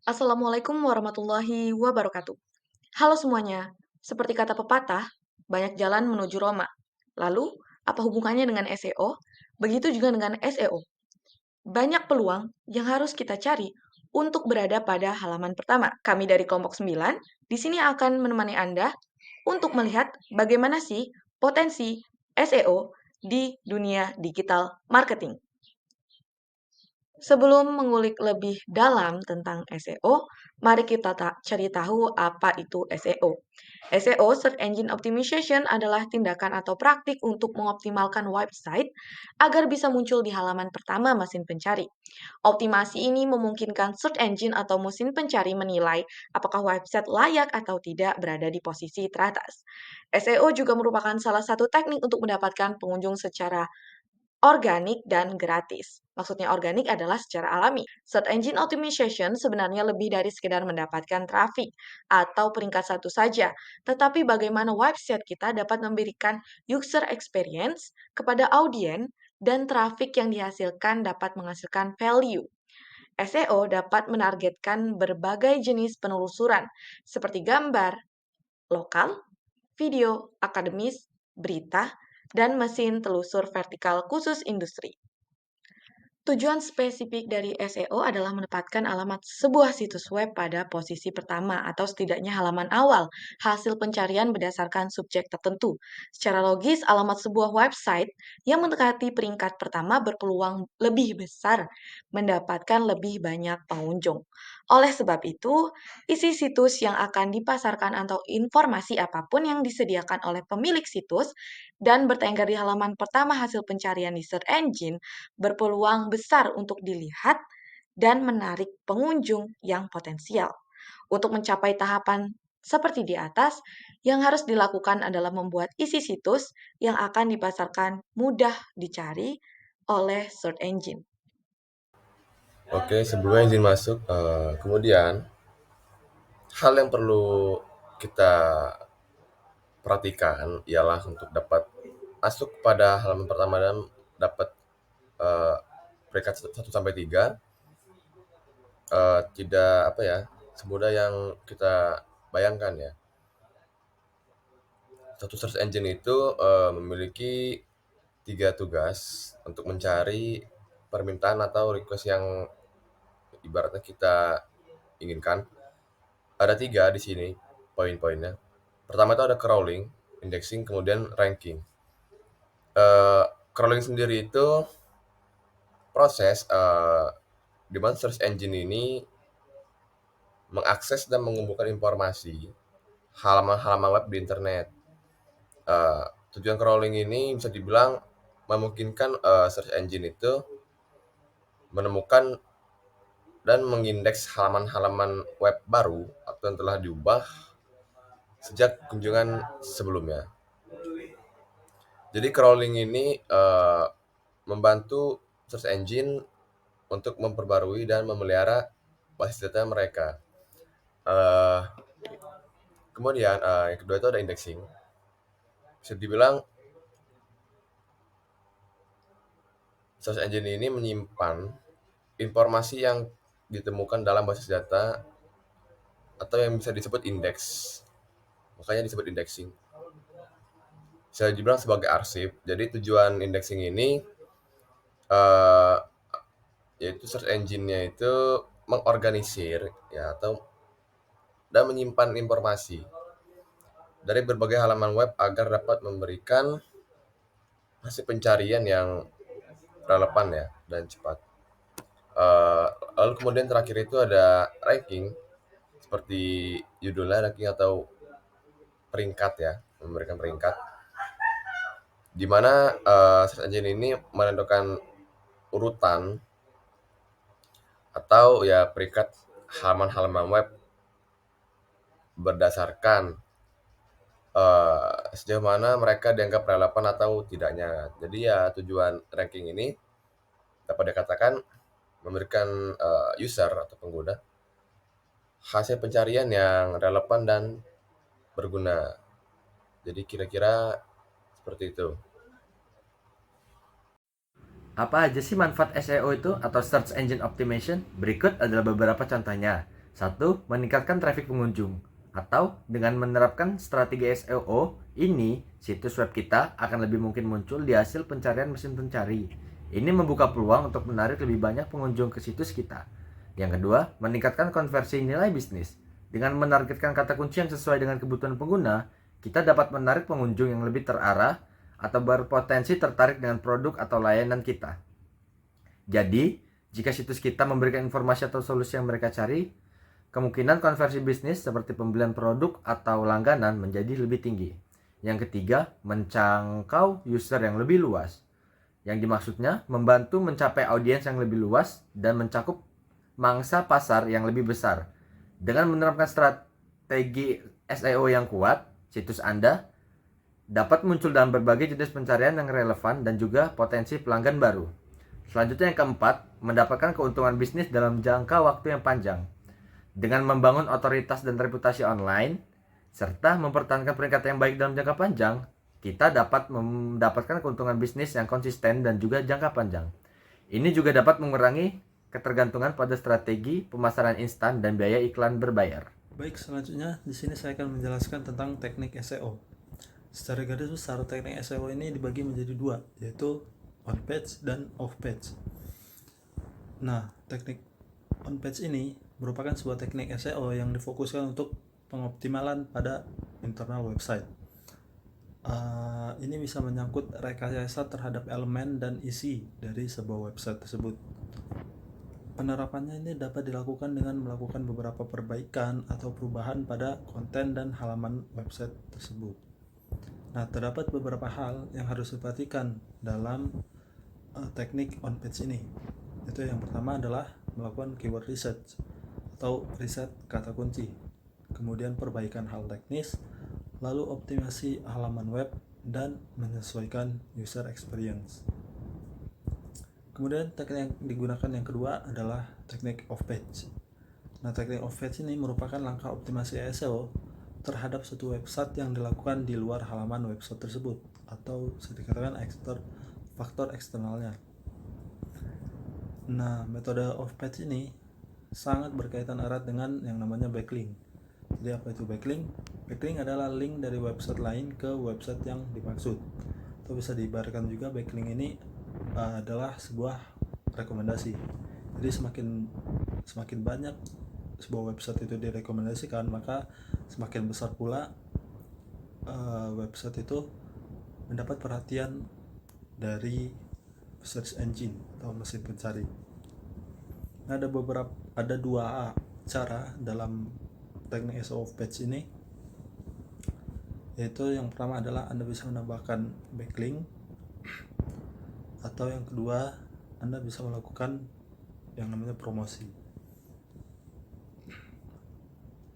Assalamualaikum warahmatullahi wabarakatuh. Halo semuanya, seperti kata pepatah, banyak jalan menuju Roma. Lalu, apa hubungannya dengan SEO? Begitu juga dengan SEO. Banyak peluang yang harus kita cari untuk berada pada halaman pertama. Kami dari kelompok 9 di sini akan menemani Anda untuk melihat bagaimana sih potensi SEO di dunia digital marketing. Sebelum mengulik lebih dalam tentang SEO, mari kita cari tahu apa itu SEO. SEO, Search Engine Optimization, adalah tindakan atau praktik untuk mengoptimalkan website agar bisa muncul di halaman pertama mesin pencari. Optimasi ini memungkinkan search engine atau mesin pencari menilai apakah website layak atau tidak berada di posisi teratas. SEO juga merupakan salah satu teknik untuk mendapatkan pengunjung secara organik dan gratis. Maksudnya organik adalah secara alami. Search Engine Optimization sebenarnya lebih dari sekedar mendapatkan traffic atau peringkat satu saja, tetapi bagaimana website kita dapat memberikan user experience kepada audiens dan traffic yang dihasilkan dapat menghasilkan value. SEO dapat menargetkan berbagai jenis penelusuran, seperti gambar, lokal, video, akademis, berita, dan mesin telusur vertikal khusus industri. Tujuan spesifik dari SEO adalah menempatkan alamat sebuah situs web pada posisi pertama atau setidaknya halaman awal hasil pencarian berdasarkan subjek tertentu. Secara logis, alamat sebuah website yang mendekati peringkat pertama berpeluang lebih besar mendapatkan lebih banyak pengunjung. Oleh sebab itu, isi situs yang akan dipasarkan atau informasi apapun yang disediakan oleh pemilik situs dan bertengger di halaman pertama hasil pencarian di search engine berpeluang besar untuk dilihat dan menarik pengunjung yang potensial. Untuk mencapai tahapan seperti di atas, yang harus dilakukan adalah membuat isi situs yang akan dipasarkan mudah dicari oleh search engine. Oke, sebelumnya izin masuk. Kemudian, hal yang perlu kita perhatikan ialah untuk dapat masuk pada halaman pertama dan dapat eh, peringkat 1 sampai 3, tidak apa ya, semudah yang kita bayangkan ya. Satu search engine itu memiliki 3 tugas untuk mencari permintaan atau request yang ibaratnya kita inginkan. Ada 3 di sini poin-poinnya. Pertama itu ada crawling, indexing, kemudian ranking. Eee, Crawling sendiri itu proses, di mana search engine ini mengakses dan mengumpulkan informasi halaman-halaman web di internet. Eee, Tujuan crawling ini bisa dibilang memungkinkan, search engine itu menemukan dan mengindeks halaman-halaman web baru atau yang telah diubah sejak kunjungan sebelumnya. Jadi crawling ini membantu search engine untuk memperbarui dan memelihara basis data mereka. Eh, Kemudian yang kedua itu ada indexing. Bisa dibilang search engine ini menyimpan informasi yang ditemukan dalam basis data atau yang bisa disebut indeks. Makanya disebut indexing. Bisa dibilang sebagai arsip. Jadi tujuan indexing ini eh, yaitu search engine-nya itu mengorganisir ya atau dan menyimpan informasi dari berbagai halaman web agar dapat memberikan hasil pencarian yang relevan ya dan cepat. Eh, Lalu kemudian terakhir itu ada ranking, seperti judulnya ranking atau peringkat ya, memberikan peringkat. Di mana search engine ini menentukan urutan atau ya peringkat halaman-halaman web berdasarkan sejauh mana mereka dianggap relevan atau tidaknya. Jadi ya tujuan ranking ini dapat dikatakan memberikan user atau pengguna hasil pencarian yang relevan dan berguna. Jadi kira-kira seperti itu. Apa aja sih manfaat SEO itu atau Search Engine Optimization? Berikut adalah beberapa contohnya. Satu, meningkatkan traffic pengunjung. Atau dengan menerapkan strategi SEO ini, situs web kita akan lebih mungkin muncul di hasil pencarian mesin pencari. Ini membuka peluang untuk menarik lebih banyak pengunjung ke situs kita. Yang kedua, meningkatkan konversi nilai bisnis. Dengan menargetkan kata kunci yang sesuai dengan kebutuhan pengguna, kita dapat menarik pengunjung yang lebih terarah atau berpotensi tertarik dengan produk atau layanan kita. Jadi, jika situs kita memberikan informasi atau solusi yang mereka cari, kemungkinan konversi bisnis seperti pembelian produk atau langganan menjadi lebih tinggi. Yang ketiga, menjangkau user yang lebih luas. Yang dimaksudnya, membantu mencapai audiens yang lebih luas dan mencakup mangsa pasar yang lebih besar. Dengan menerapkan strategi SEO yang kuat, situs Anda dapat muncul dalam berbagai jenis pencarian yang relevan dan juga potensi pelanggan baru. Selanjutnya yang keempat, mendapatkan keuntungan bisnis dalam jangka waktu yang panjang. Dengan membangun otoritas dan reputasi online, serta mempertahankan peringkat yang baik dalam jangka panjang, kita dapat mendapatkan keuntungan bisnis yang konsisten dan juga jangka panjang. Ini juga dapat mengurangi ketergantungan pada strategi pemasaran instan dan biaya iklan berbayar. Baik, selanjutnya di sini saya akan menjelaskan tentang teknik SEO. Secara garis besar, teknik SEO ini dibagi menjadi dua, yaitu on page dan off page. Nah, teknik on page ini merupakan sebuah teknik SEO yang difokuskan untuk pengoptimalan pada internal website. Ini bisa menyangkut rekayasa terhadap elemen dan isi dari sebuah website tersebut. Penerapannya ini dapat dilakukan dengan melakukan beberapa perbaikan atau perubahan pada konten dan halaman website tersebut. Nah, terdapat beberapa hal yang harus diperhatikan dalam teknik on page ini. Itu yang pertama adalah melakukan keyword research atau riset kata kunci, kemudian perbaikan hal teknis, lalu optimasi halaman web dan menyesuaikan user experience. Kemudian teknik yang digunakan yang kedua adalah teknik off page. Nah, teknik off page ini merupakan langkah optimasi SEO terhadap suatu website yang dilakukan di luar halaman website tersebut, atau bisa dikatakan faktor eksternalnya. Nah, metode off page ini sangat berkaitan erat dengan yang namanya backlink. Jadi apa itu backlink? Backlink adalah link dari website lain ke website yang dimaksud. Atau bisa diibaratkan juga backlink ini adalah sebuah rekomendasi. Jadi semakin banyak sebuah website itu direkomendasikan, maka semakin besar pula website itu mendapat perhatian dari search engine atau mesin pencari. Nah, ada dua cara dalam teknik SEO off page ini, yaitu yang pertama adalah Anda bisa menambahkan backlink, atau yang kedua Anda bisa melakukan yang namanya promosi.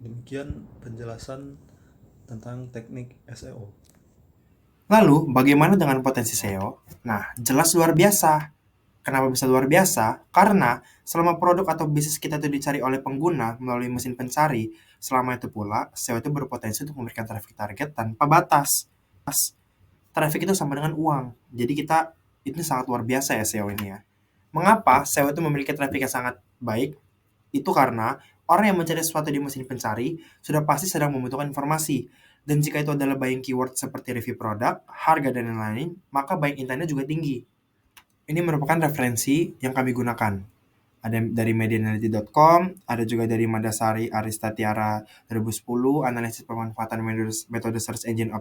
Demikian penjelasan tentang teknik SEO. Lalu, bagaimana dengan potensi SEO? Nah, jelas luar biasa. Kenapa bisa luar biasa? Karena selama produk atau bisnis kita itu dicari oleh pengguna melalui mesin pencari, selama itu pula SEO itu berpotensi untuk memberikan traffic target tanpa batas. Traffic itu sama dengan uang. Jadi ini sangat luar biasa ya SEO ini ya. Mengapa SEO itu memiliki traffic yang sangat baik? Itu karena orang yang mencari sesuatu di mesin pencari sudah pasti sedang membutuhkan informasi. Dan jika itu adalah buying keyword seperti review produk, harga, dan lain-lain, maka buying intentnya juga tinggi. Ini merupakan referensi yang kami gunakan. Ada dari medianality.com, ada juga dari Madasari Aristatiara 2010, analisis pemanfaatan metode search engine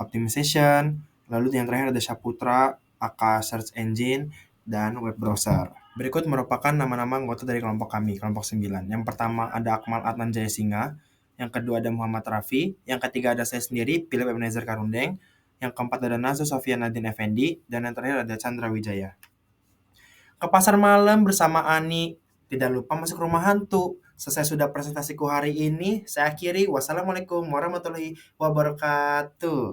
optimization, lalu yang terakhir ada Saputra, AK Search Engine, dan web browser. Berikut merupakan nama-nama anggota dari kelompok kami, kelompok 9. Yang pertama ada Akmal Adnan Jayasinga, yang kedua ada Muhammad Rafi, yang ketiga ada saya sendiri, Philip Ebenezer Karundeng, yang keempat ada Nazo Sofia Nadine Effendi, dan yang terakhir ada Chandra Wijaya. Ke pasar malam bersama Ani, tidak lupa masuk rumah hantu. Selesai sudah presentasiku hari ini, saya akhiri. Wassalamualaikum warahmatullahi wabarakatuh.